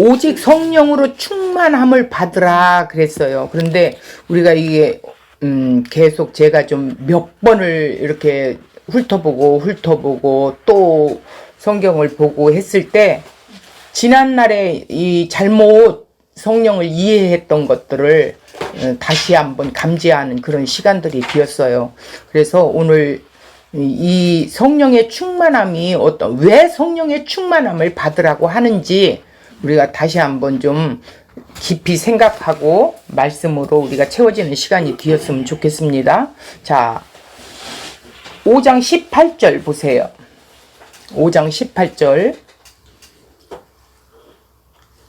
오직 성령으로 충만함을 받으라 그랬어요. 그런데 우리가 이게 계속 제가 좀 몇 번을 이렇게 훑어보고 또 성경을 보고 했을 때 지난날에 이 잘못 성령을 이해했던 것들을 다시 한번 감지하는 그런 시간들이 되었어요. 그래서 오늘 이 성령의 충만함이 왜 성령의 충만함을 받으라고 하는지 우리가 다시 한번 좀 깊이 생각하고 말씀으로 우리가 채워지는 시간이 되었으면 좋겠습니다. 자, 5장 18절 보세요. 5장 18절.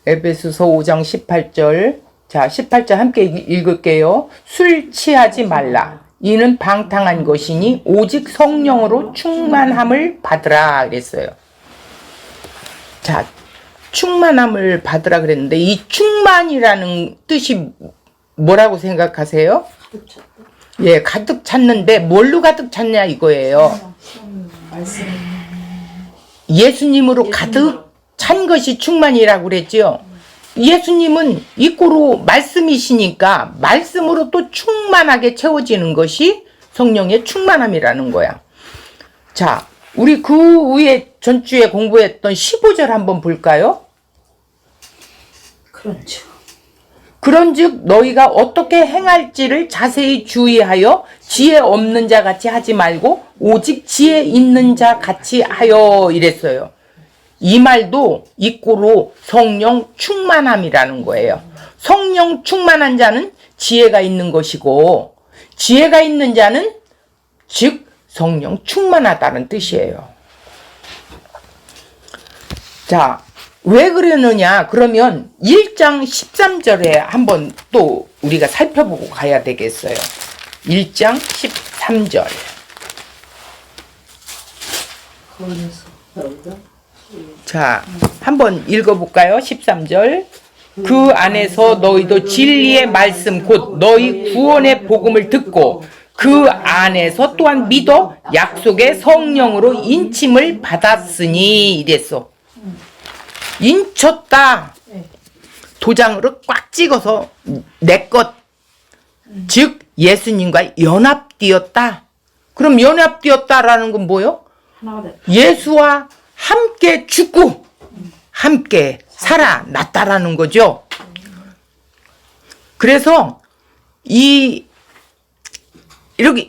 에베소서 5장 18절. 자, 18절 함께 읽을게요. 술 취하지 말라. 이는 방탕한 것이니 오직 성령으로 충만함을 받으라 그랬어요. 자, 충만함을 받으라 그랬는데 이 충만이라는 뜻이 뭐라고 생각하세요? 가득 찼다. 예, 가득 찼는데 뭘로 가득 찼냐 이거예요. 예수님으로 가득 찬 것이 충만이라고 그랬죠. 예수님은 이꼬로 말씀이시니까 말씀으로 또 충만하게 채워지는 것이 성령의 충만함이라는 거야. 자, 우리 그 위에 전주에 공부했던 15절 한번 볼까요? 그런즉 너희가 어떻게 행할지를 자세히 주의하여 지혜 없는 자 같이 하지 말고 오직 지혜 있는 자 같이 하여 이랬어요. 이 말도 이꼬로 성령 충만함이라는 거예요. 성령 충만한 자는 지혜가 있는 것이고 지혜가 있는 자는 즉 성령 충만하다는 뜻이에요. 자, 왜 그러느냐? 그러면 1장 13절에 한번 또 우리가 살펴보고 가야 되겠어요. 1장 13절. 자, 한번 읽어볼까요? 13절. 그 안에서 너희도 진리의 말씀 곧 너희 구원의 복음을 듣고 그 안에서 또한 믿어 약속의 성령으로 인침을 받았으니 이랬어. 인쳤다. 도장으로 꽉 찍어서 내 것. 즉 예수님과 연합되었다. 그럼 연합되었다라는 건 뭐요? 예수와 함께 죽고 함께 살아났다라는 거죠. 그래서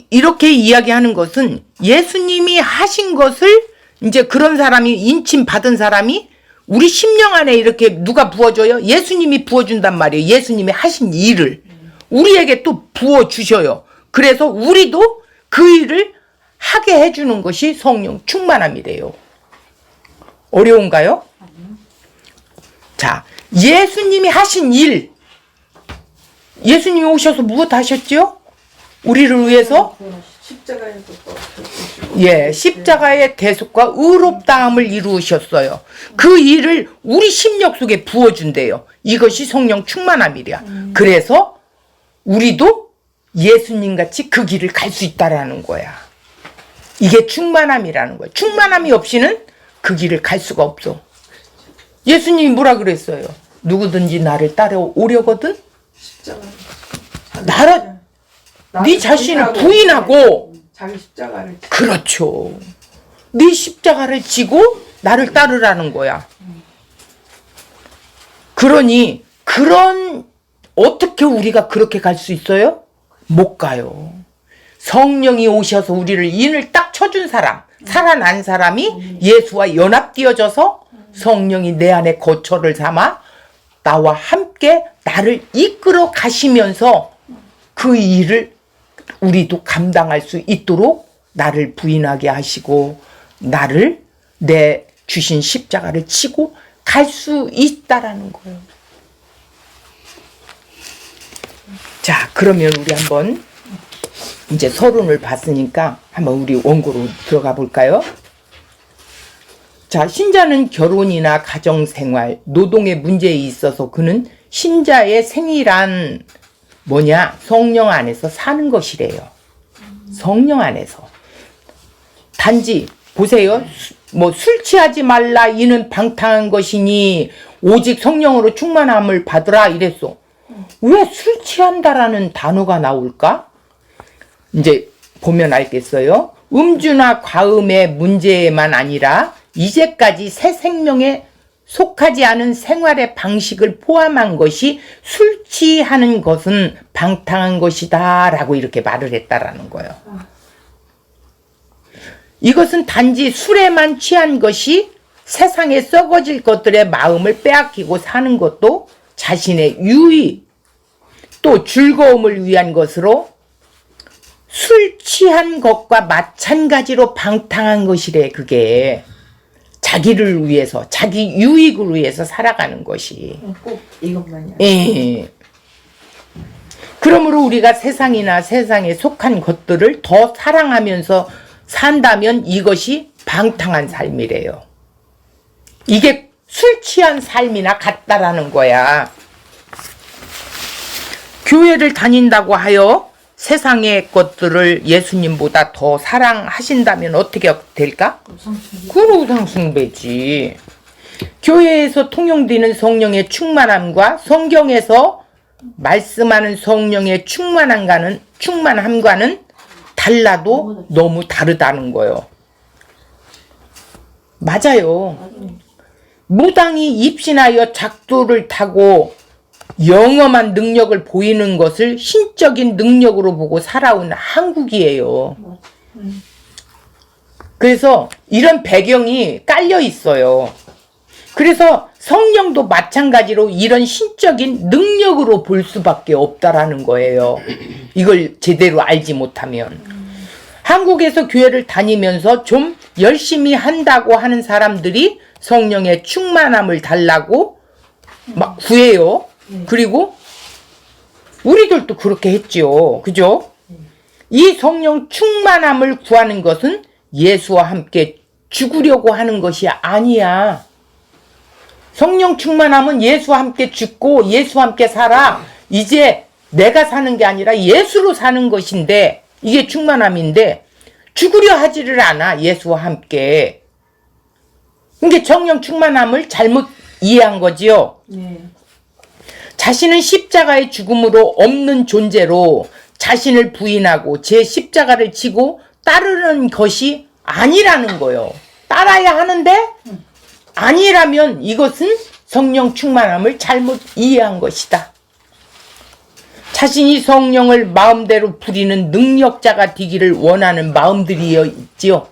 이렇게 이야기하는 것은 예수님이 하신 것을 이제 그런 사람이 인침 받은 사람이 우리 심령 안에 이렇게 누가 부어줘요? 예수님이 부어준단 말이에요. 예수님이 하신 일을 우리에게 또 부어주셔요. 그래서 우리도 그 일을 하게 해주는 것이 성령 충만함이래요. 어려운가요? 자, 예수님이 하신 일, 예수님이 오셔서 무엇 하셨죠? 우리를 위해서 십자가의 대속과 의롭다함을 이루셨어요. 그 일을 우리 심령 속에 부어준대요. 이것이 성령 충만함이랴. 그래서 우리도 예수님같이 그 길을 갈 수 있다라는 거야. 이게 충만함이라는 거야. 충만함이 없이는 그 길을 갈 수가 없어. 예수님이 뭐라 그랬어요? 누구든지 나를 따라오려거든 네 자신을 부인하고 자기 십자가를 그렇죠. 네 십자가를 지고 나를 따르라는 거야. 그러니 어떻게 우리가 그렇게 갈 수 있어요? 못 가요. 성령이 오셔서 우리를 인을 딱 쳐준 사람, 살아난 사람이 예수와 연합되어져서 성령이 내 안에 거처를 삼아 나와 함께 나를 이끌어 가시면서 그 일을 우리도 감당할 수 있도록 나를 부인하게 하시고 나를 내 주신 십자가를 치고 갈 수 있다라는 거예요. 자, 그러면 우리 한번 이제 서론을 봤으니까 한번 우리 원고로 들어가 볼까요? 자, 신자는 결혼이나 가정생활, 노동의 문제에 있어서 그는 신자의 생이란 뭐냐? 성령 안에서 사는 것이래요. 성령 안에서. 단지 보세요. 뭐 술 취하지 말라 이는 방탕한 것이니 오직 성령으로 충만함을 받으라 이랬어. 왜 술 취한다라는 단어가 나올까? 이제 보면 알겠어요. 음주나 과음의 문제만 아니라 이제까지 새 생명에 속하지 않은 생활의 방식을 포함한 것이 술 취하는 것은 방탕한 것이다 라고 이렇게 말을 했다라는 거예요. 이것은 단지 술에만 취한 것이 세상에 썩어질 것들의 마음을 빼앗기고 사는 것도 자신의 유의 또 즐거움을 위한 것으로 술 취한 것과 마찬가지로 방탕한 것이래. 그게 자기를 위해서 자기 유익을 위해서 살아가는 것이 꼭 이것만이야. 예. 그러므로 우리가 세상이나 세상에 속한 것들을 더 사랑하면서 산다면 이것이 방탕한 삶이래요. 이게 술 취한 삶이나 같다라는 거야. 교회를 다닌다고 하여 세상의 것들을 예수님보다 더 사랑하신다면 어떻게 될까? 그건 우상숭배지. 교회에서 통용되는 성령의 충만함과 성경에서 말씀하는 성령의 충만함과는 달라도 너무 다르다는 거예요. 맞아요. 무당이 입신하여 작두를 타고 영험한 능력을 보이는 것을 신적인 능력으로 보고 살아온 한국이에요. 그래서 이런 배경이 깔려 있어요. 그래서 성령도 마찬가지로 이런 신적인 능력으로 볼 수밖에 없다라는 거예요. 이걸 제대로 알지 못하면. 한국에서 교회를 다니면서 좀 열심히 한다고 하는 사람들이 성령의 충만함을 달라고 막 구해요. 그리고 우리들도 그렇게 했지요. 그죠? 이 성령 충만함을 구하는 것은 예수와 함께 죽으려고 하는 것이 아니야. 성령 충만함은 예수와 함께 죽고 예수와 함께 살아. 이제 내가 사는 게 아니라 예수로 사는 것인데 이게 충만함인데 죽으려 하지를 않아. 예수와 함께. 이게 성령 충만함을 잘못 이해한 거지요. 자신은 십자가의 죽음으로 없는 존재로 자신을 부인하고 제 십자가를 지고 따르는 것이 아니라는 거예요. 따라야 하는데 아니라면 이것은 성령 충만함을 잘못 이해한 것이다. 자신이 성령을 마음대로 부리는 능력자가 되기를 원하는 마음들이여 있지요.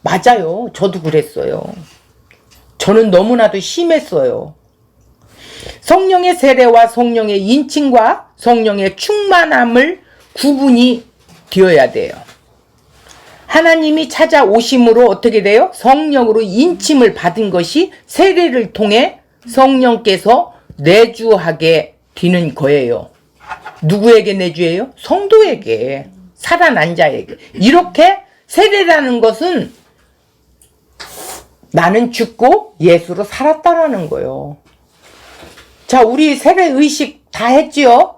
맞아요. 저도 그랬어요. 저는 너무나도 심했어요. 성령의 세례와 성령의 인침과 성령의 충만함을 구분이 되어야 돼요. 하나님이 찾아오심으로 어떻게 돼요? 성령으로 인침을 받은 것이 세례를 통해 성령께서 내주하게 되는 거예요. 누구에게 내주해요? 성도에게, 살아난 자에게. 이렇게 세례라는 것은 나는 죽고 예수로 살았다라는 거예요. 자, 우리 세례 의식 다 했지요?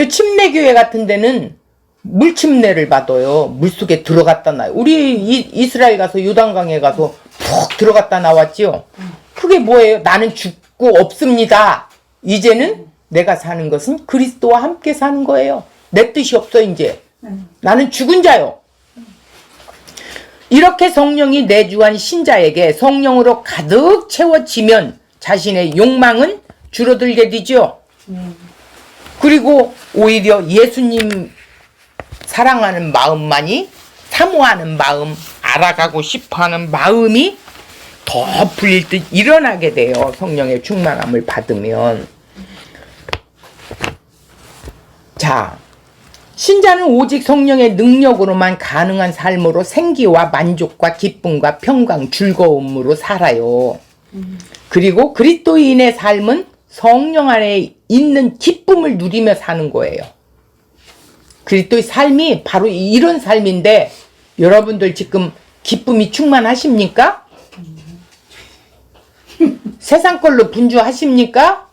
침례교회 같은 데는 물침례를 받아요. 물속에 들어갔다 나요. 우리 이스라엘 가서 요단강에 가서 푹 들어갔다 나왔지요. 그게 뭐예요? 나는 죽고 없습니다. 이제는 내가 사는 것은 그리스도와 함께 사는 거예요. 내 뜻이 없어 이제. 나는 죽은 자요. 이렇게 성령이 내주한 신자에게 성령으로 가득 채워지면 자신의 욕망은 줄어들게 되죠. 그리고 오히려 예수님 사랑하는 마음만이 사모하는 마음, 알아가고 싶어하는 마음이 더 불릴 듯 일어나게 돼요. 성령의 충만함을 받으면. 자, 신자는 오직 성령의 능력으로만 가능한 삶으로 생기와 만족과 기쁨과 평강, 즐거움으로 살아요. 그리고 그리스도인의 삶은 성령 안에 있는 기쁨을 누리며 사는 거예요. 그리스도의 삶이 바로 이런 삶인데 여러분들 지금 기쁨이 충만하십니까? 세상 걸로 분주하십니까?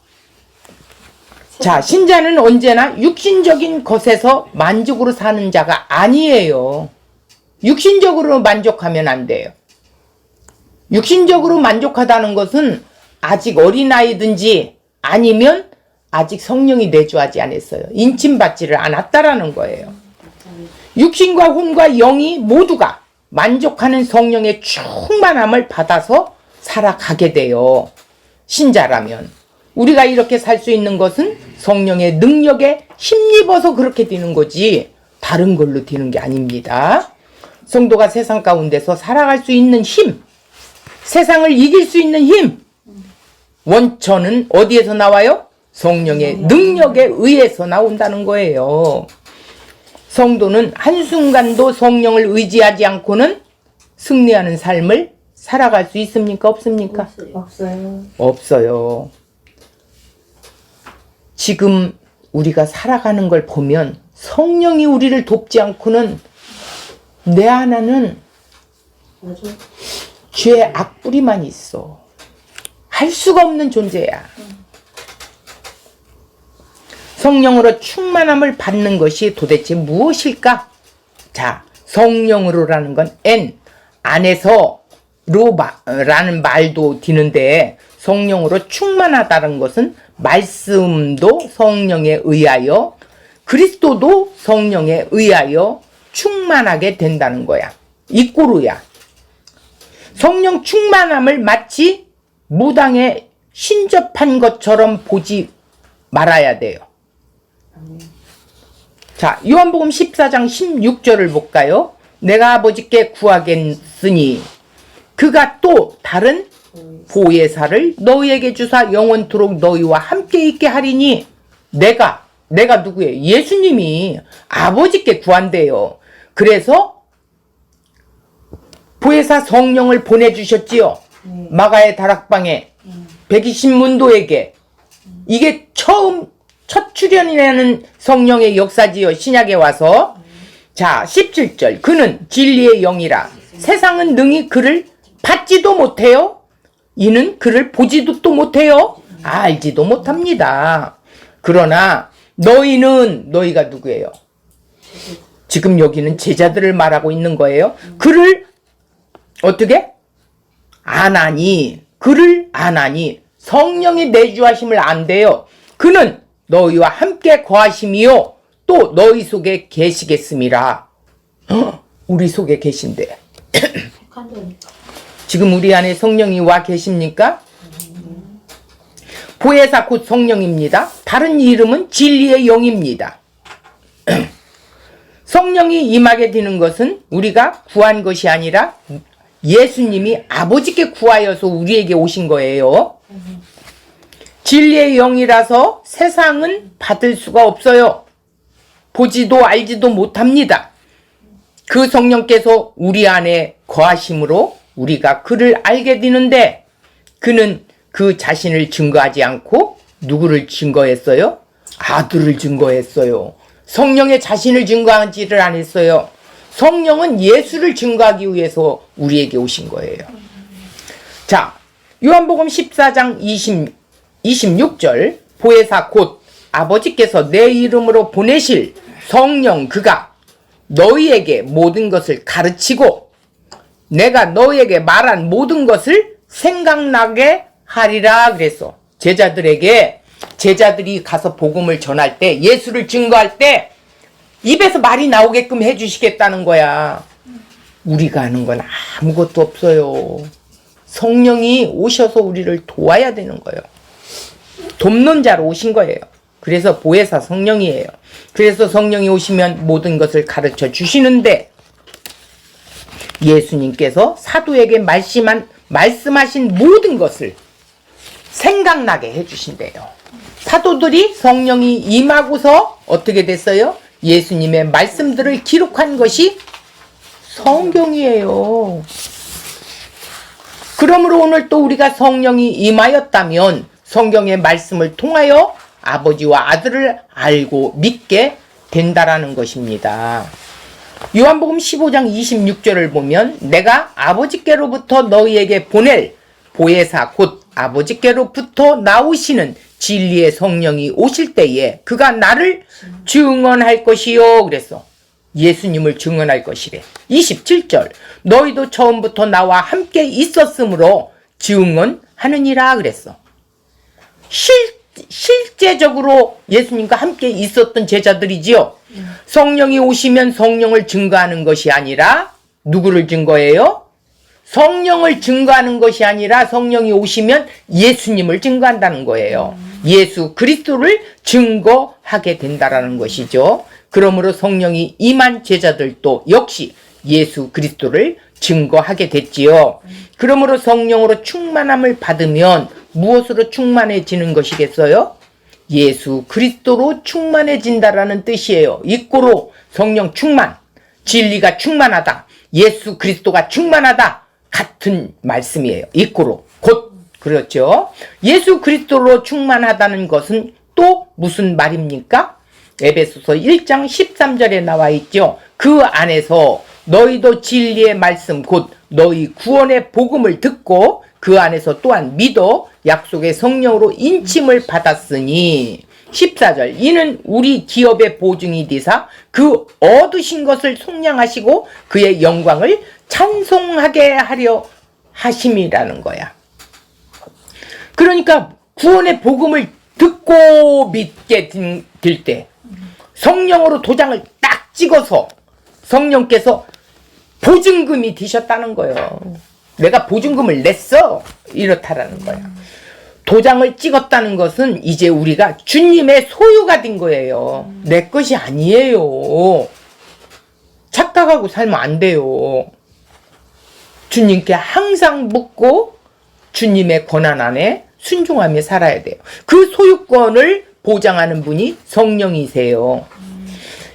자, 신자는 언제나 육신적인 것에서 만족으로 사는 자가 아니에요. 육신적으로 만족하면 안 돼요. 육신적으로 만족하다는 것은 아직 어린아이든지 아니면 아직 성령이 내주하지 않았어요. 인침받지를 않았다라는 거예요. 육신과 혼과 영이 모두가 만족하는 성령의 충만함을 받아서 살아가게 돼요. 신자라면. 우리가 이렇게 살 수 있는 것은 성령의 능력에 힘입어서 그렇게 되는 거지 다른 걸로 되는 게 아닙니다. 성도가 세상 가운데서 살아갈 수 있는 힘, 세상을 이길 수 있는 힘, 원천은 어디에서 나와요? 성령의 능력에 의해서 나온다는 거예요. 성도는 한순간도 성령을 의지하지 않고는 승리하는 삶을 살아갈 수 있습니까? 없습니까? 없어요. 없어요. 지금 우리가 살아가는 걸 보면 성령이 우리를 돕지 않고는 내 하나는 맞아. 죄의 악뿌리만 있어. 할 수가 없는 존재야. 성령으로 충만함을 받는 것이 도대체 무엇일까? 자, 성령으로라는 건 안에서로라는 말도 드는데 성령으로 충만하다는 것은 말씀도 성령에 의하여 그리스도도 성령에 의하여 충만하게 된다는 거야. 이꼬르야. 성령 충만함을 마치 무당에 신접한 것처럼 보지 말아야 돼요. 자, 요한복음 14장 16절을 볼까요? 내가 아버지께 구하겠으니 그가 또 다른 보혜사를 너희에게 주사 영원토록 너희와 함께 있게 하리니 내가 누구예요? 예수님이 아버지께 구한대요. 그래서 보혜사 성령을 보내주셨지요. 마가의 다락방에 120문도에게 이게 첫 출현이라는 성령의 역사지요. 신약에 와서 자 17절 그는 진리의 영이라 세상은 능히 그를 받지도 못해요. 이는 그를 보지도 또 못해요. 알지도 못합니다. 그러나 너희가 누구예요? 지금 여기는 제자들을 말하고 있는 거예요. 그를 어떻게? 그를 아나니 성령이 내주하심을 안돼요. 그는 너희와 함께 거하심이요 또 너희 속에 계시겠음이라. 우리 속에 계신대. 지금 우리 안에 성령이 와 계십니까? 보혜사 곧 성령입니다. 다른 이름은 진리의 영입니다. 성령이 임하게 되는 것은 우리가 구한 것이 아니라 예수님이 아버지께 구하여서 우리에게 오신 거예요. 진리의 영이라서 세상은 받을 수가 없어요. 보지도 알지도 못합니다. 그 성령께서 우리 안에 거하심으로 우리가 그를 알게 되는데 그는 그 자신을 증거하지 않고 누구를 증거했어요? 아들을 증거했어요. 성령의 자신을 증거하지를 않았어요. 성령은 예수를 증거하기 위해서 우리에게 오신 거예요. 자, 요한복음 14장 26절 보혜사 곧 아버지께서 내 이름으로 보내실 성령 그가 너희에게 모든 것을 가르치고 내가 너희에게 말한 모든 것을 생각나게 하리라 그랬어. 제자들이 가서 복음을 전할 때 예수를 증거할 때 입에서 말이 나오게끔 해주시겠다는 거야. 우리가 하는 건 아무것도 없어요. 성령이 오셔서 우리를 도와야 되는 거예요. 돕는 자로 오신 거예요. 그래서 보혜사 성령이에요. 그래서 성령이 오시면 모든 것을 가르쳐 주시는데 예수님께서 사도에게 말씀하신 모든 것을 생각나게 해주신대요. 사도들이 성령이 임하고서 어떻게 됐어요? 예수님의 말씀들을 기록한 것이 성경이에요. 그러므로 오늘 또 우리가 성령이 임하였다면 성경의 말씀을 통하여 아버지와 아들을 알고 믿게 된다라는 것입니다. 요한복음 15장 26절을 보면 내가 아버지께로부터 너희에게 보낼 보혜사 곧 아버지께로부터 나오시는 진리의 성령이 오실 때에 그가 나를 증언할 것이요 그랬어. 예수님을 증언할 것이래. 27절 너희도 처음부터 나와 함께 있었으므로 하느니라 그랬어. 실제적으로 예수님과 함께 있었던 제자들이지요. 성령이 오시면 성령을 증거하는 것이 아니라 누구를 증거해요? 성령을 증거하는 것이 아니라 성령이 오시면 예수님을 증거한다는 거예요. 예수 그리스도를 증거하게 된다라는 것이죠. 그러므로 성령이 임한 제자들도 역시 예수 그리스도를 증거하게 됐지요. 그러므로 성령으로 충만함을 받으면 무엇으로 충만해지는 것이겠어요? 예수 그리스도로 충만해진다라는 뜻이에요. 이꼬로 성령 충만, 진리가 충만하다, 예수 그리스도가 충만하다 같은 말씀이에요. 이꼬로 곧 그렇죠. 예수 그리스도로 충만하다는 것은 또 무슨 말입니까? 에베소서 1장 13절에 나와 있죠. 그 안에서 너희도 진리의 말씀 곧 너희 구원의 복음을 듣고 그 안에서 또한 믿어 약속의 성령으로 인침을 받았으니 14절 이는 우리 기업의 보증이 되사 그 얻으신 것을 속량하시고 그의 영광을 찬송하게 하려 하심이라는 거야. 그러니까 구원의 복음을 듣고 믿게 될 때 성령으로 도장을 딱 찍어서 성령께서 보증금이 되셨다는 거예요. 내가 보증금을 냈어 이렇다라는 거야. 도장을 찍었다는 것은 이제 우리가 주님의 소유가 된 거예요. 내 것이 아니에요. 착각하고 살면 안 돼요. 주님께 항상 묻고 주님의 권한 안에 순종하며 살아야 돼요. 그 소유권을 보장하는 분이 성령이세요.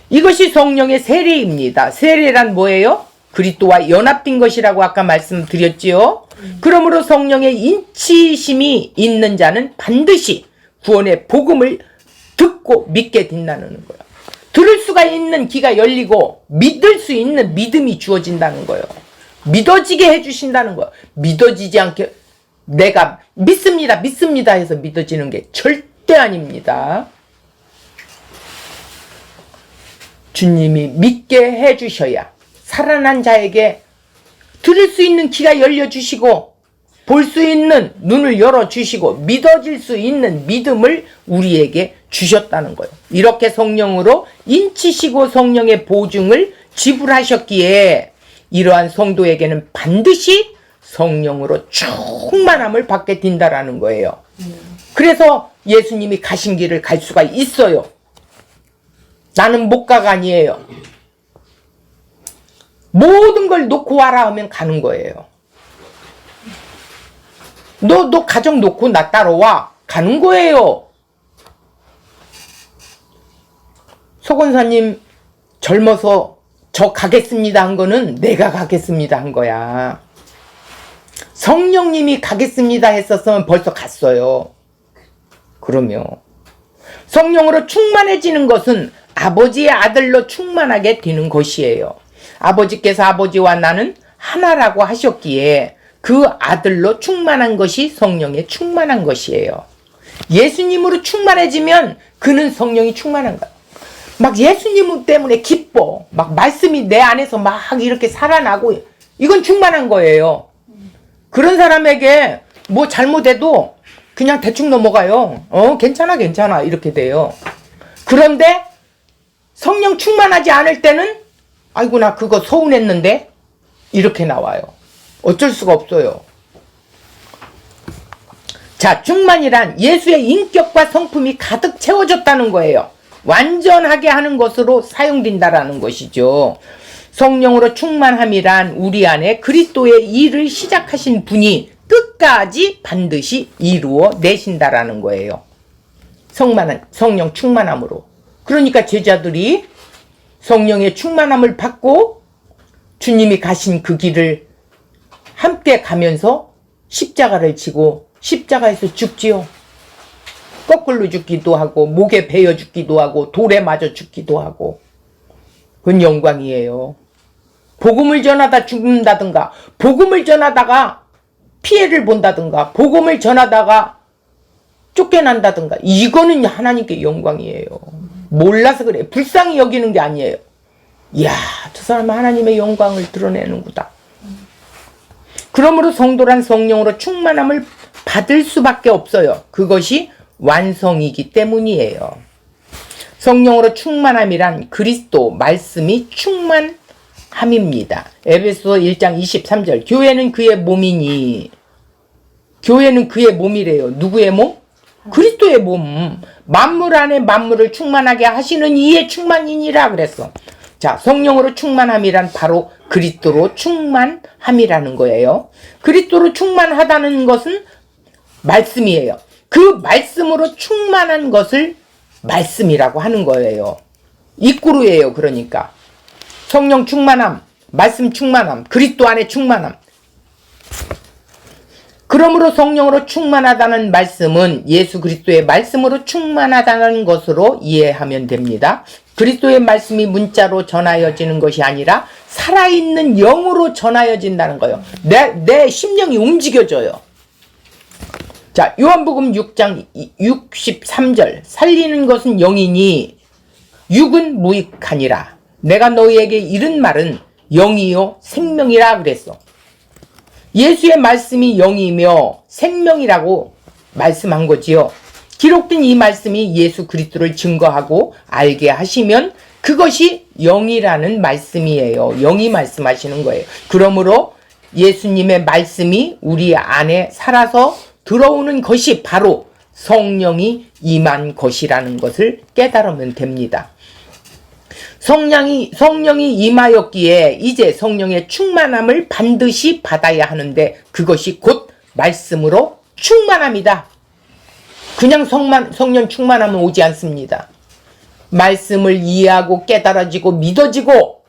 이것이 성령의 세례입니다. 세례란 뭐예요? 그리스도와 연합된 것이라고 아까 말씀드렸지요. 그러므로 성령의 인치심이 있는 자는 반드시 구원의 복음을 듣고 믿게 된다는 거예요. 들을 수가 있는 귀가 열리고 믿을 수 있는 믿음이 주어진다는 거예요. 믿어지게 해주신다는 거예요. 믿어지지 않게 내가 믿습니다 해서 믿어지는 게 절대 아닙니다. 주님이 믿게 해주셔야 살아난 자에게 들을 수 있는 귀가 열려주시고 볼 수 있는 눈을 열어주시고 믿어질 수 있는 믿음을 우리에게 주셨다는 거예요. 이렇게 성령으로 인치시고 성령의 보증을 지불하셨기에 이러한 성도에게는 반드시 성령으로 충만함을 받게 된다라는 거예요. 그래서 예수님이 가신 길을 갈 수가 있어요. 나는 못 가가 아니에요. 모든 걸 놓고 와라 하면 가는 거예요. 너 가정 놓고 나 따라와. 가는 거예요. 서권사님 젊어서 저 가겠습니다 한 거는 내가 가겠습니다 한 거야. 성령님이 가겠습니다 했었으면 벌써 갔어요. 그러면 성령으로 충만해지는 것은 아버지의 아들로 충만하게 되는 것이에요. 아버지께서 아버지와 나는 하나라고 하셨기에 그 아들로 충만한 것이 성령에 충만한 것이에요. 예수님으로 충만해지면 그는 성령이 충만한 거야. 막 예수님 때문에 기뻐. 막 말씀이 내 안에서 막 이렇게 살아나고 이건 충만한 거예요. 그런 사람에게 뭐 잘못해도 그냥 대충 넘어가요. 괜찮아 이렇게 돼요. 그런데 성령 충만하지 않을 때는 아이고 나 그거 서운했는데 이렇게 나와요. 어쩔 수가 없어요. 자, 충만이란 예수의 인격과 성품이 가득 채워졌다는 거예요. 완전하게 하는 것으로 사용된다라는 것이죠. 성령으로 충만함이란 우리 안에 그리스도의 일을 시작하신 분이 끝까지 반드시 이루어 내신다라는 거예요. 성령 충만함으로. 그러니까 제자들이 성령의 충만함을 받고 주님이 가신 그 길을 함께 가면서 십자가를 지고 십자가에서 죽지요. 거꾸로 죽기도 하고 목에 베어 죽기도 하고 돌에 맞아 죽기도 하고 그건 영광이에요. 복음을 전하다 죽는다든가 복음을 전하다가 피해를 본다든가 복음을 전하다가 쫓겨난다든가 이거는 하나님께 영광이에요. 몰라서 그래. 불쌍히 여기는 게 아니에요. 이야, 저 사람은 하나님의 영광을 드러내는구나. 그러므로 성도란 성령으로 충만함을 받을 수밖에 없어요. 그것이 완성이기 때문이에요. 성령으로 충만함이란 그리스도 말씀이 충만함입니다. 에베소서 1장 23절. 교회는 그의 몸이니. 교회는 그의 몸이래요. 누구의 몸? 그리스도의 몸. 만물 안에 만물을 충만하게 하시는 이의 충만이니라 그랬어. 자, 성령으로 충만함이란 바로 그리스도로 충만함이라는 거예요. 그리스도로 충만하다는 것은 말씀이에요. 그 말씀으로 충만한 것을 말씀이라고 하는 거예요. 이꾸루예요. 그러니까 성령 충만함, 말씀 충만함, 그리스도 안에 충만함. 그러므로 성령으로 충만하다는 말씀은 예수 그리스도의 말씀으로 충만하다는 것으로 이해하면 됩니다. 그리스도의 말씀이 문자로 전하여지는 것이 아니라 살아있는 영으로 전하여진다는 거예요. 내 심령이 움직여져요. 자, 요한복음 6장 63절. 살리는 것은 영이니 육은 무익하니라. 내가 너희에게 이른 말은 영이요 생명이라 그랬어. 예수의 말씀이 영이며 생명이라고 말씀한 거지요. 기록된 이 말씀이 예수 그리스도를 증거하고 알게 하시면 그것이 영이라는 말씀이에요. 영이 말씀하시는 거예요. 그러므로 예수님의 말씀이 우리 안에 살아서 들어오는 것이 바로 성령이 임한 것이라는 것을 깨달으면 됩니다. 성령이 임하였기에 이제 성령의 충만함을 반드시 받아야 하는데 그것이 곧 말씀으로 충만함이다. 그냥 성령 충만함은 오지 않습니다. 말씀을 이해하고 깨달아지고 믿어지고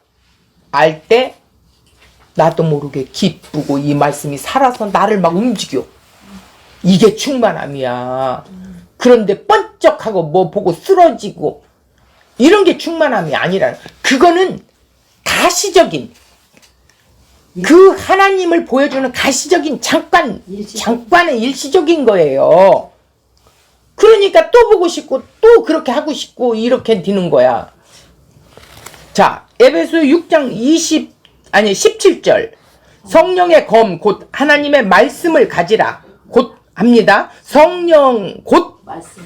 알 때 나도 모르게 기쁘고 이 말씀이 살아서 나를 막 움직여. 이게 충만함이야. 그런데 번쩍하고 뭐 보고 쓰러지고 이런 게 충만함이 아니라 그거는 가시적인 그 하나님을 보여주는 가시적인 잠깐의 일시적인 거예요. 그러니까 또 보고 싶고 또 그렇게 하고 싶고 이렇게 되는 거야. 자, 에베소 6장 17절. 성령의 검 곧 하나님의 말씀을 가지라. 곧 합니다. 성령 곧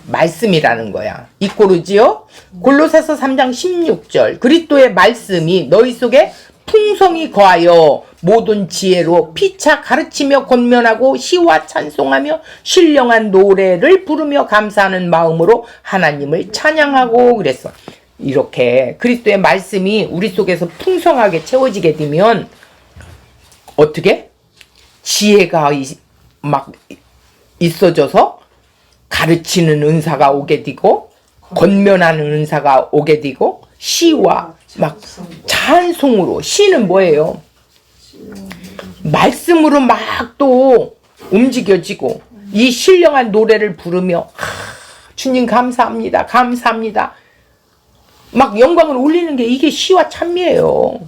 말씀이라는 거야. 이꼬르지요. 골로새서 3장 16절. 그리스도의 말씀이 너희 속에 풍성히 거하여 모든 지혜로 피차 가르치며 권면하고 시와 찬송하며 신령한 노래를 부르며 감사하는 마음으로 하나님을 찬양하고 그랬어. 이렇게 그리스도의 말씀이 우리 속에서 풍성하게 채워지게 되면 어떻게? 지혜가 막 있어져서 가르치는 은사가 오게 되고 권면하는 은사가 오게 되고 시와 막 찬송으로. 시는 뭐예요? 말씀으로 막 또 움직여지고 이 신령한 노래를 부르며 주님 감사합니다. 감사합니다. 막 영광을 올리는 게 이게 시와 찬미예요.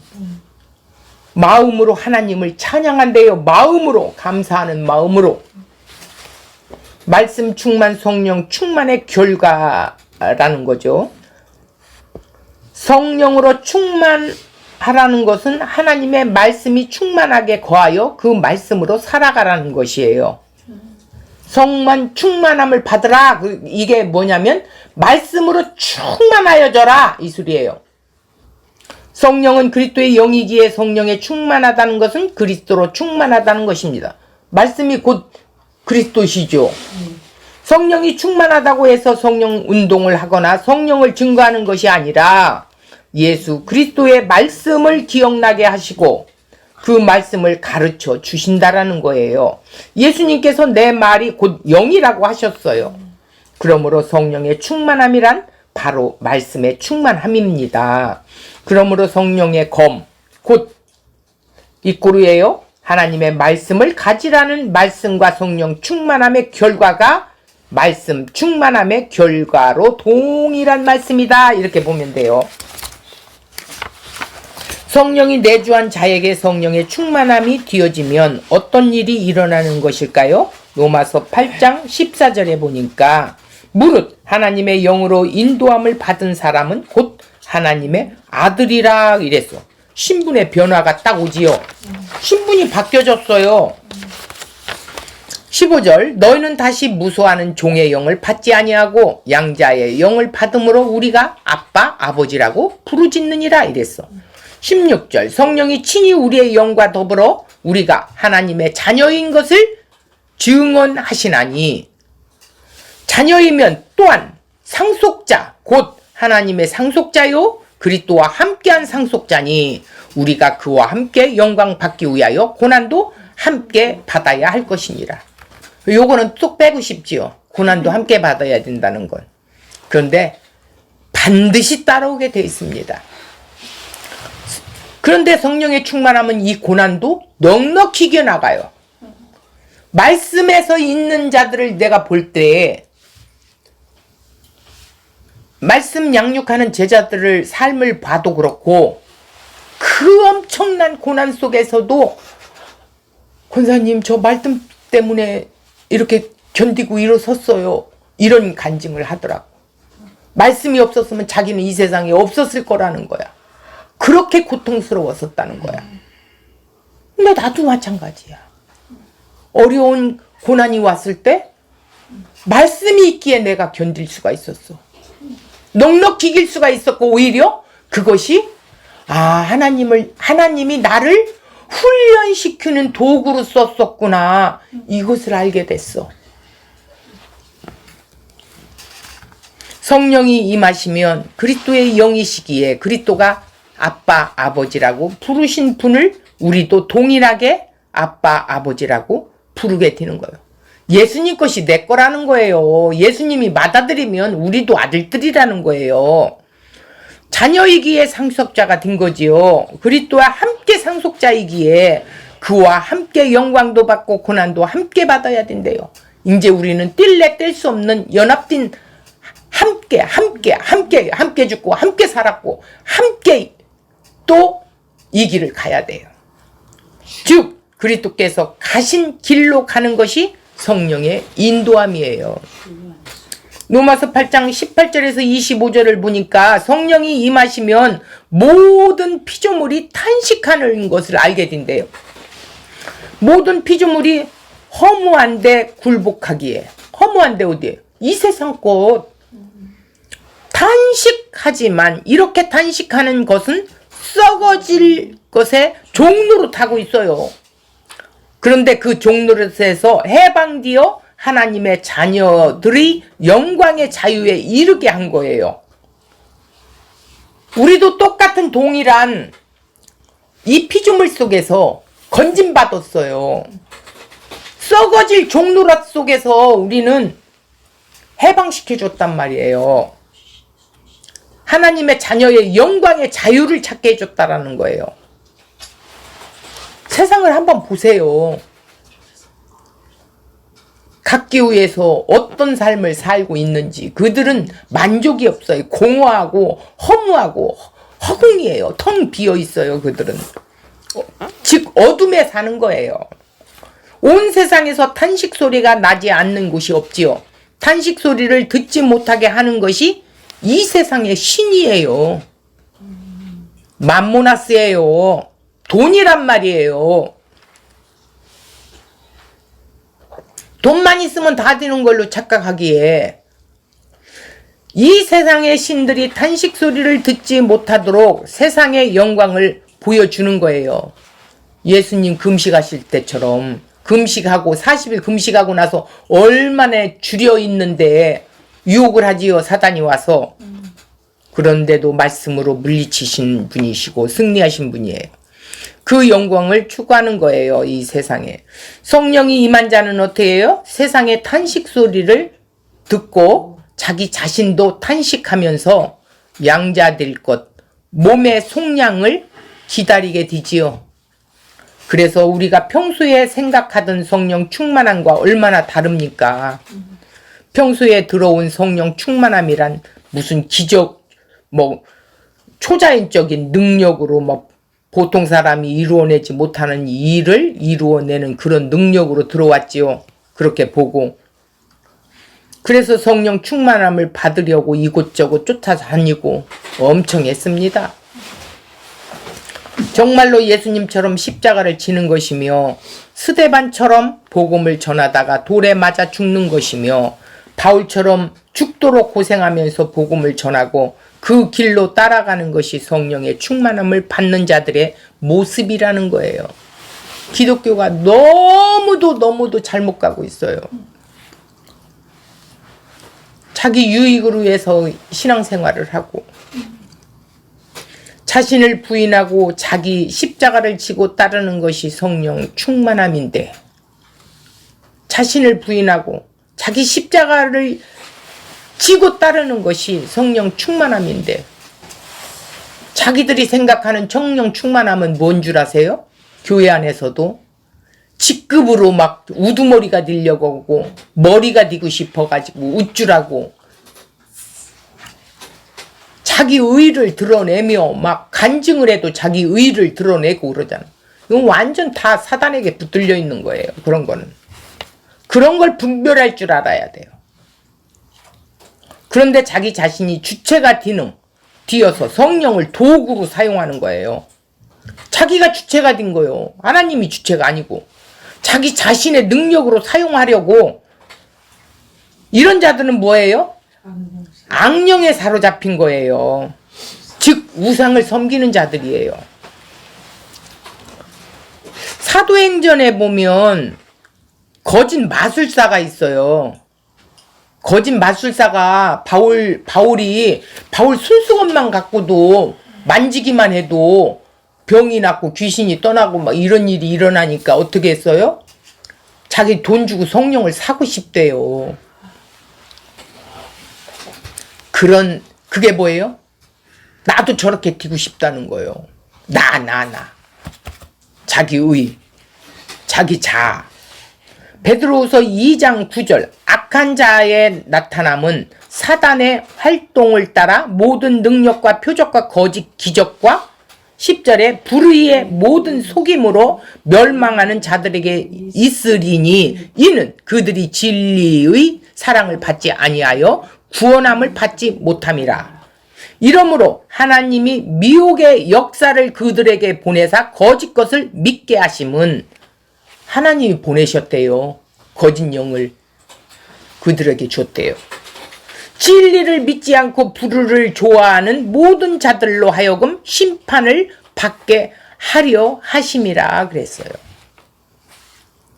마음으로 하나님을 찬양한대요. 마음으로, 감사하는 마음으로. 말씀 충만, 성령 충만의 결과라는 거죠. 성령으로 충만하라는 것은 하나님의 말씀이 충만하게 거하여 그 말씀으로 살아가라는 것이에요. 충만함을 받으라. 이게 뭐냐면 말씀으로 충만하여져라 이 소리예요. 성령은 그리스도의 영이기에 성령에 충만하다는 것은 그리스도로 충만하다는 것입니다. 말씀이 곧 그리스도시죠. 성령이 충만하다고 해서 성령 운동을 하거나 성령을 증거하는 것이 아니라 예수 그리스도의 말씀을 기억나게 하시고 그 말씀을 가르쳐 주신다라는 거예요. 예수님께서 내 말이 곧 영이라고 하셨어요. 그러므로 성령의 충만함이란 바로 말씀의 충만함입니다. 그러므로 성령의 검, 곧 이꼬르예요. 하나님의 말씀을 가지라는 말씀과 성령 충만함의 결과가 말씀 충만함의 결과로 동일한 말씀이다. 이렇게 보면 돼요. 성령이 내주한 자에게 성령의 충만함이 뒤어지면 어떤 일이 일어나는 것일까요? 로마서 8장 14절에 보니까 무릇 하나님의 영으로 인도함을 받은 사람은 곧 하나님의 아들이라 이랬어. 신분의 변화가 딱 오지요. 신분이 바뀌어졌어요. 15절 너희는 다시 무소하는 종의 영을 받지 아니하고 양자의 영을 받음으로 우리가 아빠 아버지라고 부르짖느니라 이랬어. 16절 성령이 친히 우리의 영과 더불어 우리가 하나님의 자녀인 것을 증언하시나니 자녀이면 또한 상속자 곧 하나님의 상속자요 그리스도와 함께한 상속자니 우리가 그와 함께 영광 받기 위하여 고난도 함께 받아야 할 것이니라. 요거는 쏙 빼고 싶지요. 고난도 함께 받아야 된다는 건. 그런데 반드시 따라오게 되어 있습니다. 그런데 성령의 충만하면 이 고난도 넉넉히 이겨나가요. 말씀에서 있는 자들을 내가 볼 때 말씀 양육하는 제자들을 삶을 봐도 그렇고 그 엄청난 고난 속에서도 권사님 저 말씀 때문에 이렇게 견디고 일어섰어요. 이런 간증을 하더라고. 말씀이 없었으면 자기는 이 세상에 없었을 거라는 거야. 그렇게 고통스러웠었다는 거야. 근데 나도 마찬가지야. 어려운 고난이 왔을 때 말씀이 있기에 내가 견딜 수가 있었어. 넉넉히 이길 수가 있었고 오히려 그것이 하나님이 나를 훈련시키는 도구로 썼었구나 이것을 알게 됐어. 성령이 임하시면 그리스도의 영이시기에 그리스도가 아빠 아버지라고 부르신 분을 우리도 동일하게 아빠 아버지라고 부르게 되는 거예요. 예수님 것이 내 거라는 거예요. 예수님이 받아들이면 우리도 아들들이라는 거예요. 자녀이기에 상속자가 된 거지요. 그리스도와 함께 상속자이기에 그와 함께 영광도 받고 고난도 함께 받아야 된대요. 이제 우리는 뗄래 뗄 수 없는 연합된 함께 죽고 함께 살았고 함께 또 이 길을 가야 돼요. 즉 그리스도께서 가신 길로 가는 것이 성령의 인도함이에요. 로마서 8장 18절에서 25절을 보니까 성령이 임하시면 모든 피조물이 탄식하는 것을 알게 된대요. 모든 피조물이 허무한데 굴복하기에. 허무한데 어디에요? 이 세상 것. 탄식하지만 이렇게 탄식하는 것은 썩어질 것에 종노릇하고 있어요. 그런데 그 종노릇에서 해방되어 하나님의 자녀들이 영광의 자유에 이르게 한 거예요. 우리도 똑같은 동일한 이 피조물 속에서 건짐받았어요. 썩어질 종노릇 속에서 우리는 해방시켜줬단 말이에요. 하나님의 자녀의 영광의 자유를 찾게 해줬다라는 거예요. 세상을 한번 보세요. 갖기 위해서 어떤 삶을 살고 있는지 그들은 만족이 없어요. 공허하고 허무하고 허공이에요. 텅 비어 있어요. 그들은. 즉 어둠에 사는 거예요. 온 세상에서 탄식 소리가 나지 않는 곳이 없지요. 탄식 소리를 듣지 못하게 하는 것이 이 세상의 신이에요. 맘모나스예요. 돈이란 말이에요. 돈만 있으면 다 되는 걸로 착각하기에 이 세상의 신들이 탄식 소리를 듣지 못하도록 세상의 영광을 보여주는 거예요. 예수님 금식하실 때처럼 금식하고 40일 금식하고 나서 얼마나 줄여 있는데 유혹을 하지요. 사단이 와서. 그런데도 말씀으로 물리치신 분이시고 승리하신 분이에요. 그 영광을 추구하는 거예요. 이 세상에. 성령이 임한 자는 어떻게 해요? 세상의 탄식 소리를 듣고 자기 자신도 탄식하면서 양자될 것, 몸의 속량을 기다리게 되지요. 그래서 우리가 평소에 생각하던 성령 충만함과 얼마나 다릅니까? 평소에 들어온 성령 충만함이란 무슨 기적, 초자연적인 능력으로 보통 사람이 이루어내지 못하는 일을 이루어내는 그런 능력으로 들어왔지요. 그렇게 보고. 그래서 성령 충만함을 받으려고 이곳저곳 쫓아다니고 엄청 했습니다. 정말로 예수님처럼 십자가를 지는 것이며 스데반처럼 복음을 전하다가 돌에 맞아 죽는 것이며 바울처럼 죽도록 고생하면서 복음을 전하고 그 길로 따라가는 것이 성령의 충만함을 받는 자들의 모습이라는 거예요. 기독교가 너무도 잘못 가고 있어요. 자기 유익을 위해서 신앙생활을 하고 자신을 부인하고 자기 십자가를 지고 따르는 것이 성령 충만함인데 자신을 부인하고 자기 십자가를 지고 따르는 것이 성령 충만함인데 자기들이 생각하는 성령 충만함은 뭔 줄 아세요? 교회 안에서도 직급으로 막 우두머리가 되려고 하고 머리가 되고 싶어가지고 우쭐하고 자기 의의를 드러내며 막 간증을 해도 자기 의의를 드러내고 그러잖아. 이건 완전 다 사단에게 붙들려 있는 거예요. 그런 거는. 그런 걸 분별할 줄 알아야 돼요. 그런데 자기 자신이 주체가 되어서 성령을 도구로 사용하는 거예요. 자기가 주체가 된 거예요. 하나님이 주체가 아니고 자기 자신의 능력으로 사용하려고 이런 자들은 뭐예요? 악령에 사로잡힌 거예요. 즉 우상을 섬기는 자들이에요. 사도행전에 보면 거짓 마술사가 있어요. 거짓 마술사가 바울이 손수건만 갖고도 만지기만 해도 병이 낫고 귀신이 떠나고 막 이런 일이 일어나니까 어떻게 했어요? 자기 돈 주고 성령을 사고 싶대요. 그게 뭐예요? 나도 저렇게 되고 싶다는 거예요. 나. 자기의, 자기 자아. 베드로후서 2장 9절 악한 자의 나타남은 사단의 활동을 따라 모든 능력과 표적과 거짓 기적과 10절에 불의의 모든 속임으로 멸망하는 자들에게 있으리니 이는 그들이 진리의 사랑을 받지 아니하여 구원함을 받지 못함이라. 이러므로 하나님이 미혹의 역사를 그들에게 보내사 거짓 것을 믿게 하심은 하나님이 보내셨대요. 거짓 영을 그들에게 줬대요. 진리를 믿지 않고 불의를 좋아하는 모든 자들로 하여금 심판을 받게 하려 하심이라 그랬어요.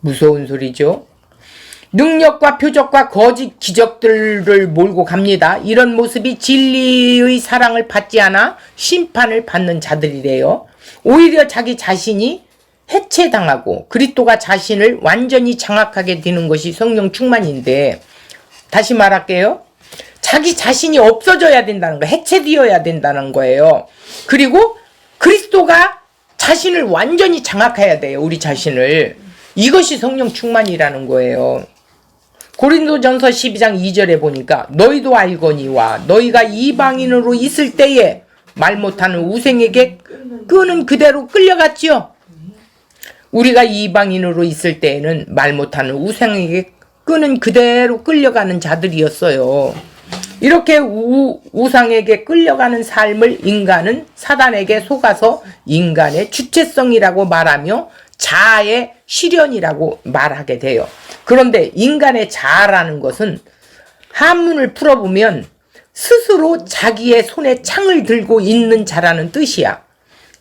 무서운 소리죠. 능력과 표적과 거짓 기적들을 몰고 갑니다. 이런 모습이 진리의 사랑을 받지 않아 심판을 받는 자들이래요. 오히려 자기 자신이 해체당하고 그리스도가 자신을 완전히 장악하게 되는 것이 성령 충만인데, 다시 말할게요. 자기 자신이 없어져야 된다는 거, 해체되어야 된다는 거예요. 그리고 그리스도가 자신을 완전히 장악해야 돼요. 우리 자신을. 이것이 성령 충만이라는 거예요. 고린도전서 12장 2절에 보니까 너희도 알거니와 너희가 이방인으로 있을 때에 말 못하는 우생에게 끄는 그대로 끌려갔지요. 우리가 이방인으로 있을 때에는 말 못하는 우상에게 끄는 그대로 끌려가는 자들이었어요. 이렇게 우상에게 끌려가는 삶을 인간은 사단에게 속아서 인간의 주체성이라고 말하며 자아의 실현이라고 말하게 돼요. 그런데 인간의 자아라는 것은 한문을 풀어보면 스스로 자기의 손에 창을 들고 있는 자라는 뜻이야.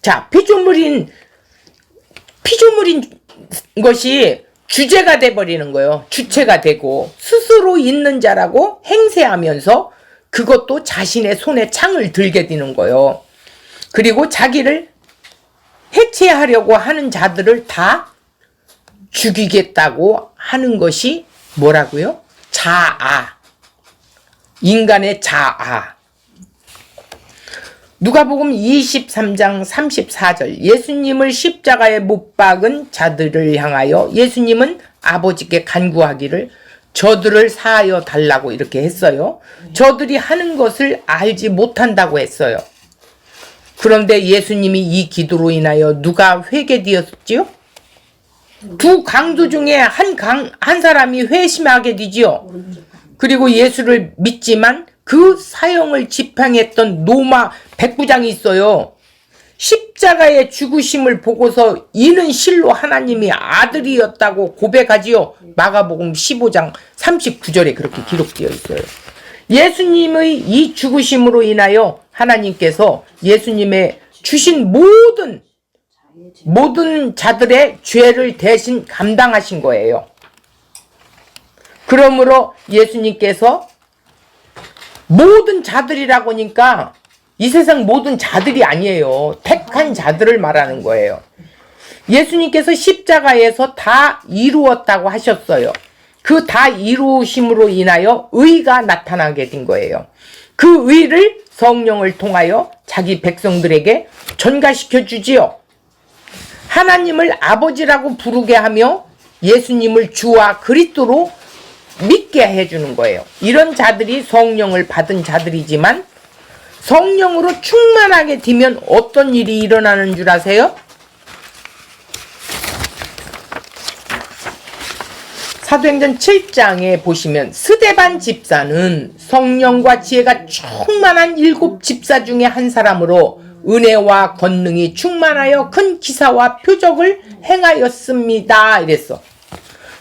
자, 피조물인 것이 주제가 돼버리는 거예요. 주체가 되고 스스로 있는 자라고 행세하면서 그것도 자신의 손에 창을 들게 되는 거예요. 그리고 자기를 해체하려고 하는 자들을 다 죽이겠다고 하는 것이 뭐라고요? 자아. 인간의 자아. 누가복음 23장 34절 예수님을 십자가에 못 박은 자들을 향하여 예수님은 아버지께 간구하기를 저들을 사하여 달라고 이렇게 했어요. 저들이 하는 것을 알지 못한다고 했어요. 그런데 예수님이 이 기도로 인하여 누가 회개되었지요? 두 강도 중에 한 사람이 회심하게 되지요. 그리고 예수를 믿지만 그 사형을 집행했던 로마 백부장이 있어요. 십자가의 죽으심을 보고서 이는 실로 하나님이 아들이었다고 고백하지요. 마가복음 15장 39절에 그렇게 기록되어 있어요. 예수님의 이 죽으심으로 인하여 하나님께서 예수님의 주신 모든 자들의 죄를 대신 감당하신 거예요. 그러므로 예수님께서 모든 자들이라고 하니까 이 세상 모든 자들이 아니에요. 택한 자들을 말하는 거예요. 예수님께서 십자가에서 다 이루었다고 하셨어요. 그 다 이루심으로 인하여 의가 나타나게 된 거예요. 그 의를 성령을 통하여 자기 백성들에게 전가시켜 주지요. 하나님을 아버지라고 부르게 하며 예수님을 주와 그리스도로 믿게 해주는 거예요. 이런 자들이 성령을 받은 자들이지만 성령으로 충만하게 되면 어떤 일이 일어나는 줄 아세요? 사도행전 7장에 보시면 스데반 집사는 성령과 지혜가 충만한 7 집사 중에 한 사람으로 은혜와 권능이 충만하여 큰 기사와 표적을 행하였습니다. 이랬어.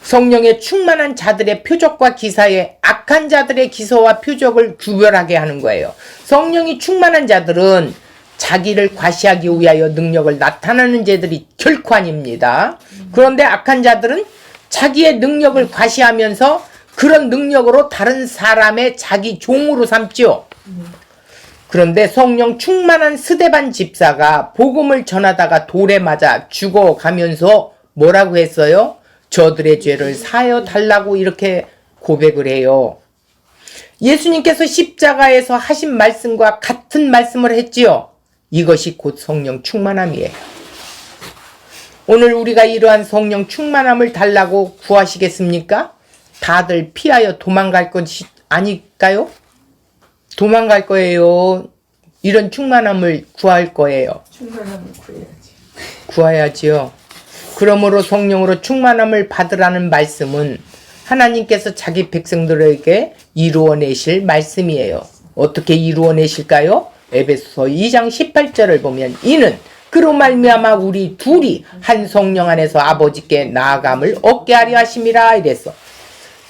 성령의 충만한 자들의 표적과 기사에 악한 자들의 기사와 표적을 구별하게 하는 거예요. 성령이 충만한 자들은 자기를 과시하기 위하여 능력을 나타내는 자들이 결코 아닙니다. 그런데 악한 자들은 자기의 능력을 과시하면서 그런 능력으로 다른 사람의 자기 종으로 삼지요. 그런데 성령 충만한 스데반 집사가 복음을 전하다가 돌에 맞아 죽어가면서 뭐라고 했어요? 저들의 죄를 사하여 달라고 이렇게 고백을 해요. 예수님께서 십자가에서 하신 말씀과 같은 말씀을 했지요. 이것이 곧 성령 충만함이에요. 오늘 우리가 이러한 성령 충만함을 달라고 구하시겠습니까? 다들 피하여 도망갈 것이 아닐까요? 도망갈 거예요. 이런 충만함을 구할 거예요. 충만함을 구해야지. 구해야지요. 그러므로 성령으로 충만함을 받으라는 말씀은 하나님께서 자기 백성들에게 이루어내실 말씀이에요. 어떻게 이루어내실까요? 에베소서 2장 18절을 보면 이는 그로 말미암아 우리 둘이 한 성령 안에서 아버지께 나아감을 얻게 하려 하심이라 이랬어.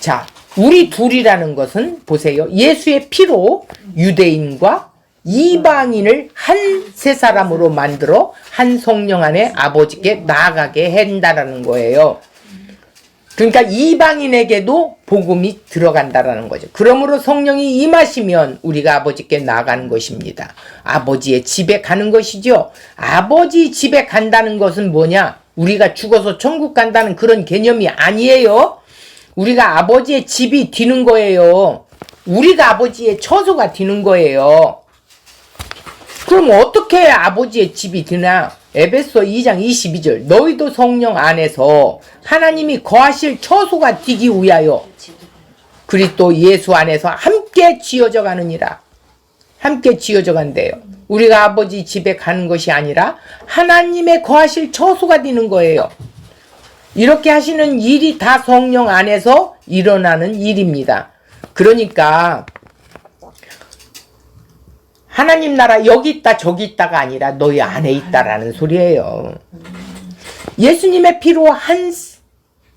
자, 우리 둘이라는 것은 보세요. 예수의 피로 유대인과 이방인을 한 세 사람으로 만들어 한 성령 안에 아버지께 나아가게 한다라는 거예요. 그러니까 이방인에게도 복음이 들어간다라는 거죠. 그러므로 성령이 임하시면 우리가 아버지께 나아가는 것입니다. 아버지의 집에 가는 것이죠. 아버지 집에 간다는 것은 뭐냐? 우리가 죽어서 천국 간다는 그런 개념이 아니에요. 우리가 아버지의 집이 되는 거예요. 우리가 아버지의 처소가 되는 거예요. 그럼 어떻게 아버지의 집이 되나? 에베소 2장 22절 너희도 성령 안에서 하나님이 거하실 처소가 되기 위하여 그리스도 예수 안에서 함께 지어져 가느니라. 함께 지어져 간대요. 우리가 아버지 집에 가는 것이 아니라 하나님의 거하실 처소가 되는 거예요. 이렇게 하시는 일이 다 성령 안에서 일어나는 일입니다. 그러니까 하나님 나라 여기 있다 저기 있다가 아니라 너희 안에 있다라는 소리예요. 예수님의 피로 한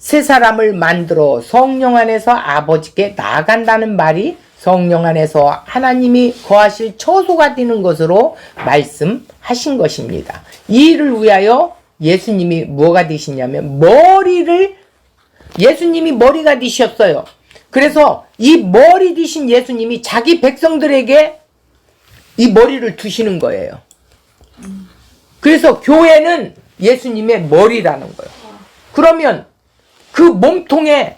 세 사람을 만들어 성령 안에서 아버지께 나아간다는 말이 성령 안에서 하나님이 거하실 처소가 되는 것으로 말씀하신 것입니다. 이 일을 위하여 예수님이 뭐가 되시냐면 예수님이 머리가 되셨어요. 그래서 이 머리 되신 예수님이 자기 백성들에게 이 머리를 두시는 거예요. 그래서 교회는 예수님의 머리라는 거예요. 그러면 그 몸통에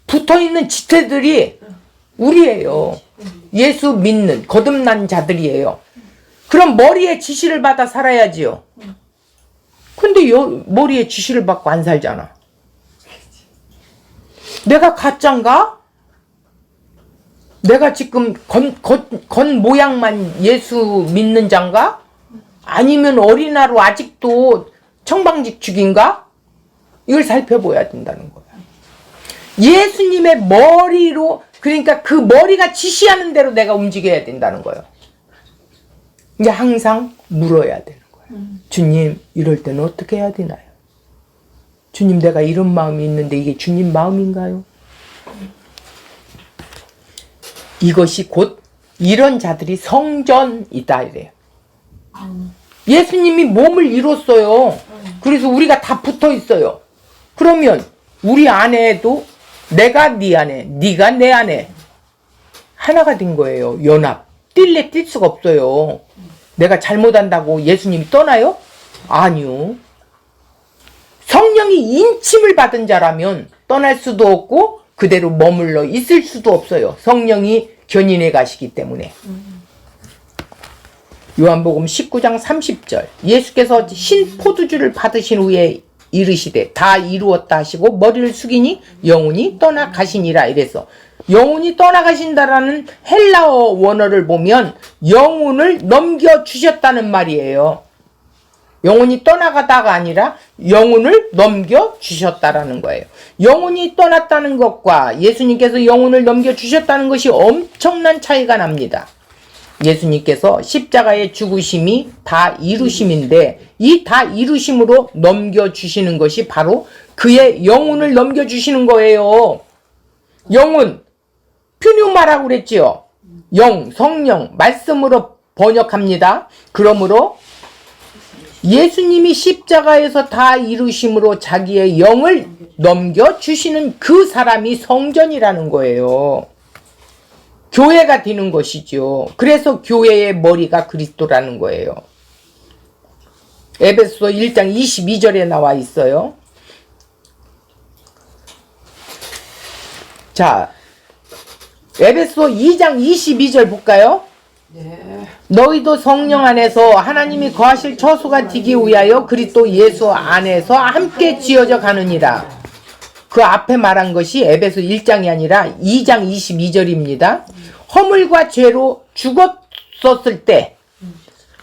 붙어있는 지체들이 우리예요. 예수 믿는 거듭난 자들이에요. 그럼 머리에 지시를 받아 살아야지요. 근데 머리에 지시를 받고 안 살잖아. 내가 가짜인가? 내가 지금 건 모양만 예수 믿는 자인가? 아니면 어린아로 아직도 청방직축인가? 이걸 살펴봐야 된다는 거야. 예수님의 머리로, 그러니까 그 머리가 지시하는 대로 내가 움직여야 된다는 거예요. 이제 항상 물어야 되는 거야. 주님, 이럴 때는 어떻게 해야 되나요? 주님, 내가 이런 마음이 있는데 이게 주님 마음인가요? 이것이 곧 이런 자들이 성전이다 이래요. 예수님이 몸을 이뤘어요. 그래서 우리가 다 붙어 있어요. 그러면 우리 안에도 내가 네 안에, 네가 내 안에 하나가 된 거예요. 연합. 뛸래 뛸 수가 없어요. 내가 잘못한다고 예수님이 떠나요? 아니요. 성령이 인침을 받은 자라면 떠날 수도 없고 그대로 머물러 있을 수도 없어요. 성령이 견인해 가시기 때문에. 요한복음 19장 30절 예수께서 신 포도주를 받으신 후에 이르시되 다 이루었다 하시고 머리를 숙이니 영혼이 떠나가시니라 이래서 영혼이 떠나가신다라는 헬라어 원어를 보면 영혼을 넘겨주셨다는 말이에요. 영혼이 떠나가다가 아니라 영혼을 넘겨주셨다라는 거예요. 영혼이 떠났다는 것과 예수님께서 영혼을 넘겨주셨다는 것이 엄청난 차이가 납니다. 예수님께서 십자가의 죽으심이 다 이루심인데 이 다 이루심으로 넘겨주시는 것이 바로 그의 영혼을 넘겨주시는 거예요. 영혼, 퓨뉴마라고 그랬지요. 영, 성령, 말씀으로 번역합니다. 그러므로 예수님이 십자가에서 다 이루심으로 자기의 영을 넘겨주시는 그 사람이 성전이라는 거예요. 교회가 되는 것이죠. 그래서 교회의 머리가 그리스도라는 거예요. 에베소 1장 22절에 나와 있어요. 자, 에베소 2장 22절 볼까요? 너희도 성령 안에서 하나님이 거하실 처소가 되기 위하여 그리스도 예수 안에서 함께 지어져 가느니라. 그 앞에 말한 것이 에베소 1장이 아니라 2장 22절입니다. 허물과 죄로 죽었었을 때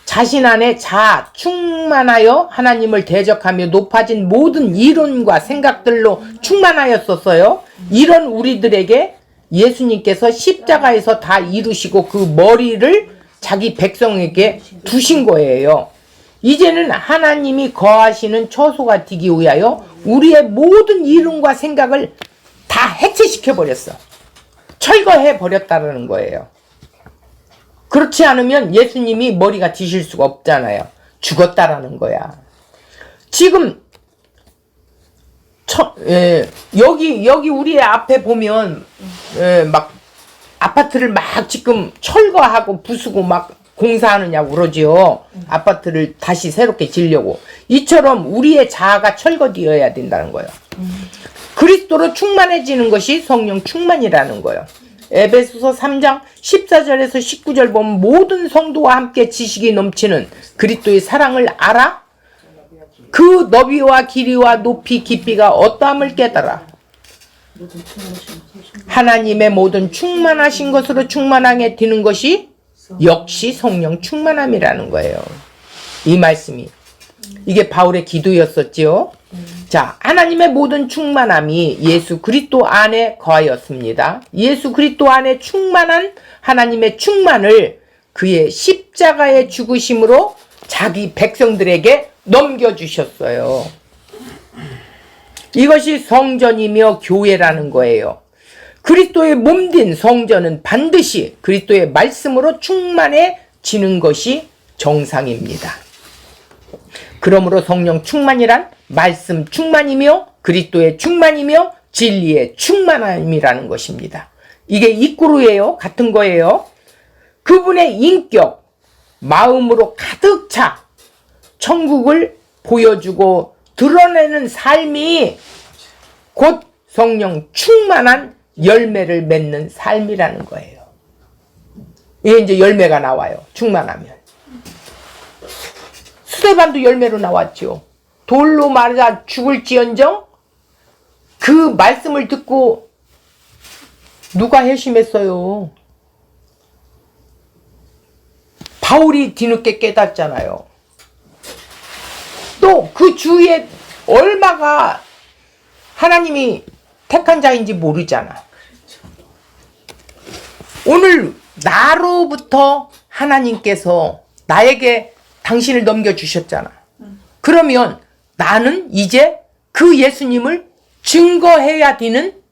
자신 안에 자아 충만하여 하나님을 대적하며 높아진 모든 이론과 생각들로 충만하였었어요. 이런 우리들에게 예수님께서 십자가에서 다 이루시고 그 머리를 자기 백성에게 두신 거예요. 이제는 하나님이 거하시는 처소가 되기 위하여 우리의 모든 이론과 생각을 다 해체시켜 버렸어. 철거해 버렸다는 거예요. 그렇지 않으면 예수님이 머리가 되실 수가 없잖아요. 죽었다라는 거야. 지금 여기 우리 앞에 보면 막 아파트를 막 지금 철거하고 부수고 막 공사하느냐고 그러지요. 아파트를 다시 새롭게 지으려고. 이처럼 우리의 자아가 철거되어야 된다는 거예요. 그리스도로 충만해지는 것이 성령 충만이라는 거예요. 에베소서 3장 14절에서 19절 보면 모든 성도와 함께 지식이 넘치는 그리스도의 사랑을 알아 그 너비와 길이와 높이 깊이가 어떠함을 깨달아 하나님의 모든 충만하신 것으로 충만하게 되는 것이 역시 성령 충만함이라는 거예요. 이 말씀이 이게 바울의 기도였었지요. 자, 하나님의 모든 충만함이 예수 그리스도 안에 거하였습니다. 예수 그리스도 안에 충만한 하나님의 충만을 그의 십자가의 죽으심으로 자기 백성들에게 넘겨주셨어요. 이것이 성전이며 교회라는 거예요. 그리스도의 몸된 성전은 반드시 그리스도의 말씀으로 충만해지는 것이 정상입니다. 그러므로 성령 충만이란 말씀 충만이며 그리스도의 충만이며 진리의 충만함이라는 것입니다. 이게 이꾸루예요. 같은 거예요. 그분의 인격, 마음으로 가득 차 천국을 보여주고 드러내는 삶이 곧 성령 충만한 열매를 맺는 삶이라는 거예요. 이게 이제 열매가 나와요. 충만하면. 스데반도 열매로 나왔죠. 돌로 맞아 죽을지언정 그 말씀을 듣고 누가 회심했어요? 바울이 뒤늦게 깨닫잖아요. 또 그 주위에 얼마가 하나님이 택한 자인지 모르잖아. 오늘 나로부터 하나님께서 나에게 당신을 넘겨주셨잖아. 그러면 나는 이제 그 예수님을 증거해야 되는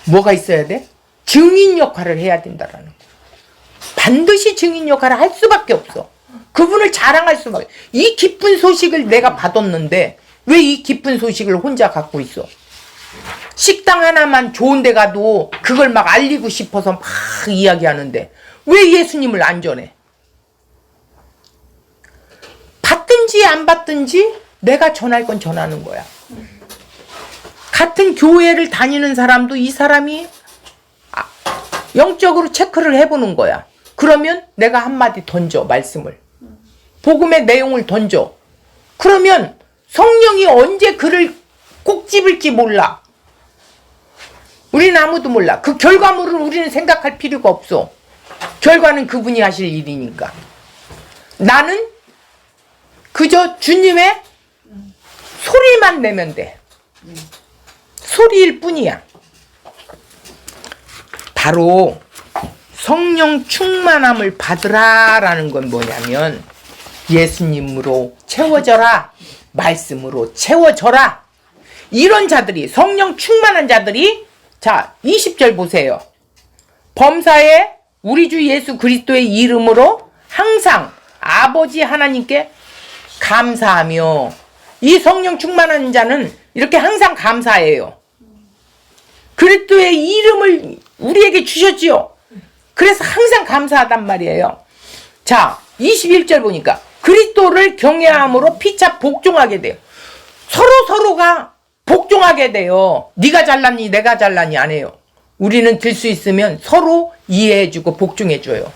뭐가 있어야 돼? 증인 역할을 해야 된다라는 거야. 반드시 증인 역할을 할 수밖에 없어. 그분을 자랑할 수밖에. 이 기쁜 소식을 내가 받았는데 왜 이 기쁜 소식을 혼자 갖고 있어? 식당 하나만 좋은 데 가도 그걸 막 알리고 싶어서 막 이야기하는데 왜 예수님을 안 전해? 받든지 안 받든지 내가 전할 건 전하는 거야. 같은 교회를 다니는 사람도 이 사람이 영적으로 체크를 해보는 거야. 그러면 내가 한마디 던져, 말씀을. 복음의 내용을 던져. 그러면 성령이 언제 그를 꼭 집을지 몰라. 우리는 아무도 몰라. 그 결과물을 우리는 생각할 필요가 없어. 결과는 그분이 하실 일이니까. 나는 그저 주님의 소리만 내면 돼. 소리일 뿐이야. 바로 성령 충만함을 받으라라는 건 뭐냐면 예수님으로 채워져라. 말씀으로 채워져라. 이런 자들이, 성령 충만한 자들이, 자 20절 보세요. 범사에 우리 주 예수 그리스도의 이름으로 항상 아버지 하나님께 감사하며, 이 성령 충만한 자는 이렇게 항상 감사해요. 그리스도의 이름을 우리에게 주셨지요. 그래서 항상 감사하단 말이에요. 자 21절 보니까 그리스도를 경외함으로 피차 복종하게 돼요. 서로가 복종하게 돼요. 네가 잘났니 내가 잘났니 안 해요. 우리는 들 수 있으면 서로 이해해주고 복종해줘요.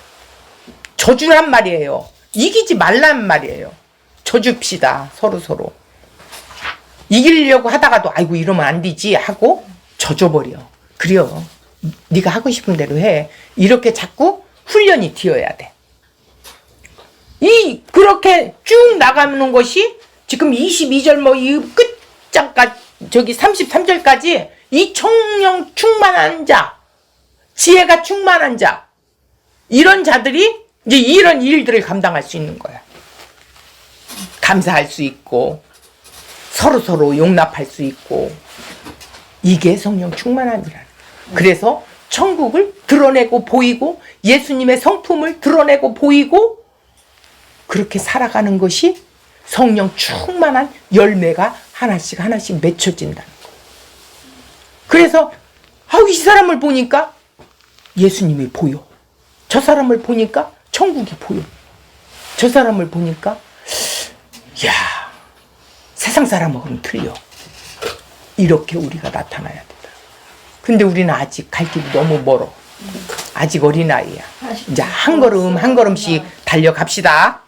져주란 말이에요. 이기지 말란 말이에요. 져줍시다. 서로. 이기려고 하다가도 아이고 이러면 안 되지 하고 져줘버려. 그래요. 네가 하고 싶은 대로 해. 이렇게 자꾸 훈련이 되어야 돼. 그렇게 쭉 나가는 것이 지금 22절 이 끝장까지 저기 33절까지 이 성령 충만한 자, 지혜가 충만한 자, 이런 자들이 이제 이런 일들을 감당할 수 있는 거야. 감사할 수 있고 서로 용납할 수 있고, 이게 성령 충만함이라는 거야. 그래서 천국을 드러내고 보이고 예수님의 성품을 드러내고 보이고 그렇게 살아가는 것이 성령 충만한 열매가 하나씩 맺혀진다는 거. 그래서 이 사람을 보니까 예수님이 보여. 저 사람을 보니까 천국이 보여. 저 사람을 보니까 야, 세상 사람하고는 틀려. 이렇게 우리가 나타나야 된다. 근데 우리는 아직 갈 길이 너무 멀어. 아직 어린아이야. 이제 한 걸음씩 달려갑시다.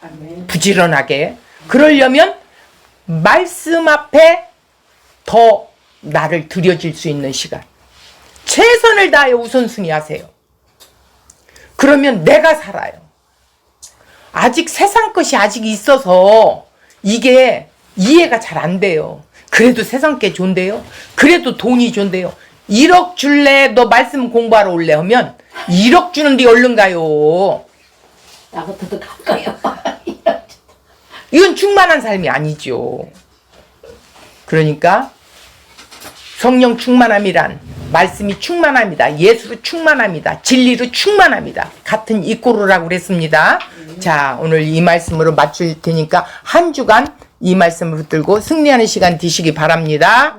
부지런하게. 그러려면 말씀 앞에 더 나를 들여질 수 있는 시간. 최선을 다해 우선순위 하세요. 그러면 내가 살아요. 아직 세상 것이 아직 있어서 이게 이해가 잘 안 돼요. 그래도 세상 게 좋은데요. 그래도 돈이 좋은데요. 1억 줄래? 너 말씀 공부하러 올래? 하면 1억 주는데 얼른 가요. 나부터도 가까이요. 이건 충만한 삶이 아니죠. 그러니까 성령 충만함이란 말씀이 충만합니다. 예수로 충만합니다. 진리로 충만합니다. 같은 이꼬르라고 그랬습니다. 자, 오늘 이 말씀으로 마칠 테니까 한 주간 이 말씀을 붙들고 승리하는 시간 되시기 바랍니다.